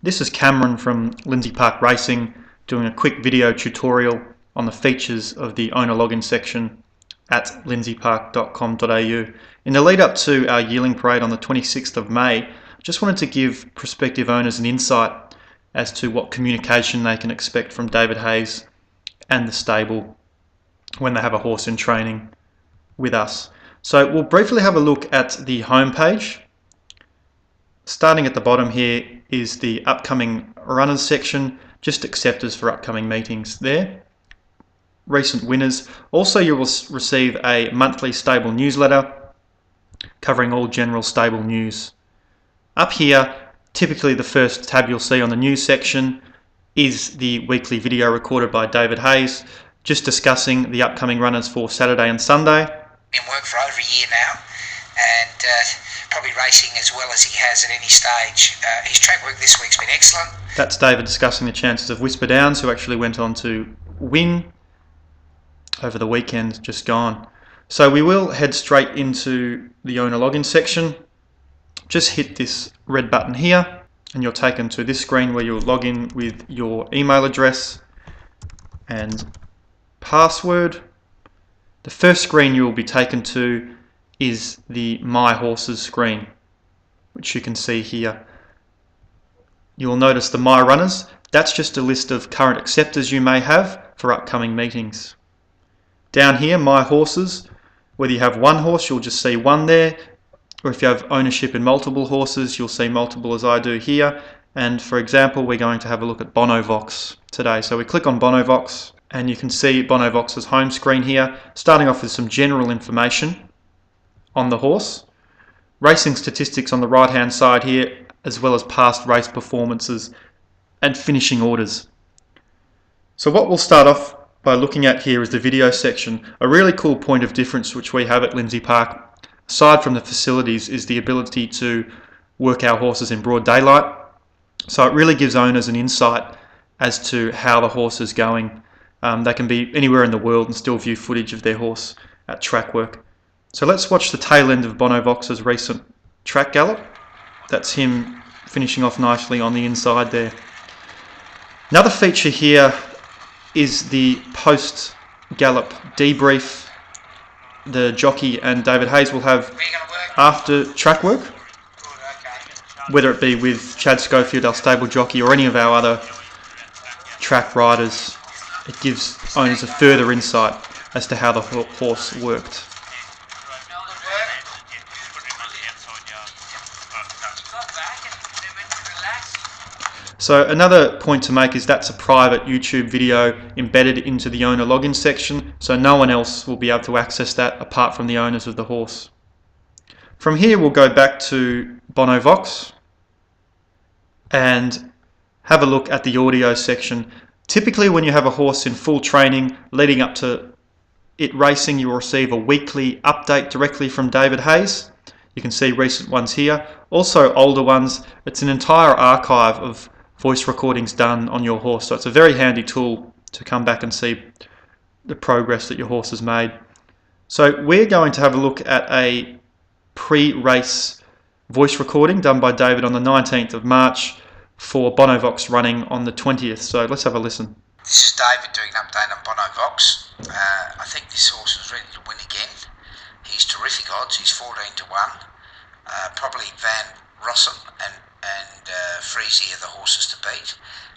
This is Cameron from Lindsay Park Racing doing a quick video tutorial on the features of the owner login section at lindsaypark.com.au. In the lead up to our Yearling Parade on the 26th of May, I just wanted to give prospective owners an insight as to what communication they can expect from David Hayes and the stable when they have a horse in training with us. So we'll briefly have a look at the home page. Starting at the bottom here is the upcoming runners section, just acceptors for upcoming meetings there. Recent winners. Also, you will receive a monthly stable newsletter covering all general stable news. Up here, typically the first tab you'll see on the news section is the weekly video recorded by David Hayes, just discussing the upcoming runners for Saturday and Sunday. Been work for over a year now, and probably racing as well as he has at any stage. His track work this week's been excellent. That's David discussing the chances of Whisper Downs, who actually went on to win over the weekend just gone. So we will head straight into the owner login section. Just hit this red button here and you're taken to this screen where you'll log in with your email address and password. The first screen you will be taken to is the My Horses screen, which you can see here. You will notice the My Runners. That's just a list of current acceptors you may have for upcoming meetings. Down here, My Horses, whether you have one horse, you'll just see one there, or if you have ownership in multiple horses, you'll see multiple as I do here. And for example, we're going to have a look at Bonovox today. So we click on Bonovox and you can see Bonovox's home screen here, starting off with some general information on the horse, racing statistics on the right hand side here, as well as past race performances and finishing orders. So what we'll start off by looking at here is the video section. A really cool point of difference which we have at Lindsay Park, aside from the facilities, is the ability to work our horses in broad daylight. So it really gives owners an insight as to how the horse is going. They can be anywhere in the world and still view footage of their horse at track work. So let's watch the tail end of Bonovox's recent track gallop. That's him finishing off nicely on the inside there. Another feature here is the post-gallop debrief the jockey and David Hayes will have after track work, whether it be with Chad Schofield, our stable jockey, or any of our other track riders. It gives owners a further insight as to how the horse worked. So another point to make is that's a private YouTube video embedded into the owner login section, so no one else will be able to access that apart from the owners of the horse. From here we'll go back to Bonovox and have a look at the audio section. Typically when you have a horse in full training leading up to it racing, you will receive a weekly update directly from David Hayes. You can see recent ones here, also older ones. It's an entire archive of voice recordings done on your horse, so it's a very handy tool to come back and see the progress that your horse has made. So we're going to have a look at a pre-race voice recording done by David on the 19th of March for Bonovox running on the 20th. So let's have a listen. This is David doing an update on Bonovox. I think this horse is ready to win again. He's terrific odds. He's 14 to 1. Probably Van Rossum and Freezy are the horses to beat,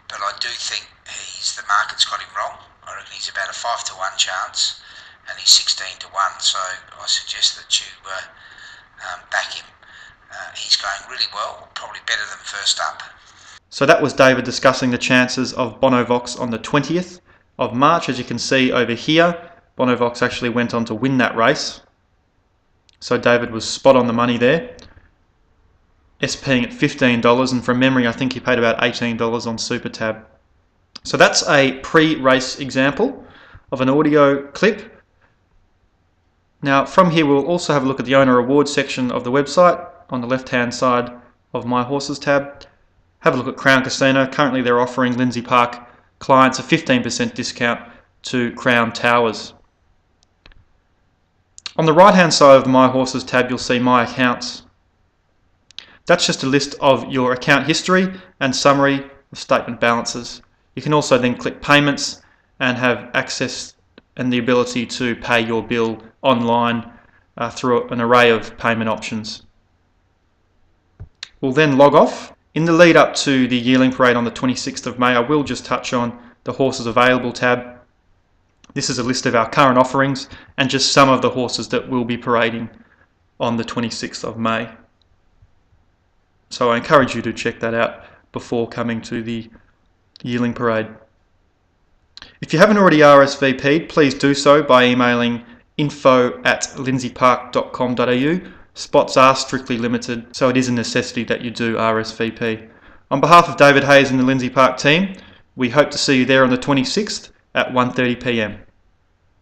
but I do think the market's got him wrong. I reckon he's about a 5 to 1 chance, and he's 16 to 1. So I suggest that you back him. He's going really well, probably better than first up. So that was David discussing the chances of Bonovox on the 20th of March. As you can see over here, Bonovox actually went on to win that race. So David was spot on the money there. SPing at $15, and from memory I think he paid about $18 on Super Tab. So that's a pre-race example of an audio clip. Now from here we'll also have a look at the owner awards section of the website on the left hand side of My Horses tab. Have a look at Crown Casino. Currently they're offering Lindsay Park clients a 15% discount to Crown Towers. On the right hand side of the My Horses tab you'll see My Accounts. That's just a list of your account history and summary of statement balances. You can also then click payments and have access and the ability to pay your bill online through an array of payment options. We'll then log off. In the lead up to the Yearling Parade on the 26th of May, I will just touch on the Horses Available tab. This is a list of our current offerings and just some of the horses that will be parading on the 26th of May. So I encourage you to check that out before coming to the Yearling Parade. If you haven't already RSVP'd, please do so by emailing info@lindsaypark.com.au. Spots are strictly limited, so it is a necessity that you do RSVP. On behalf of David Hayes and the Lindsay Park team, we hope to see you there on the 26th at 1:30 p.m.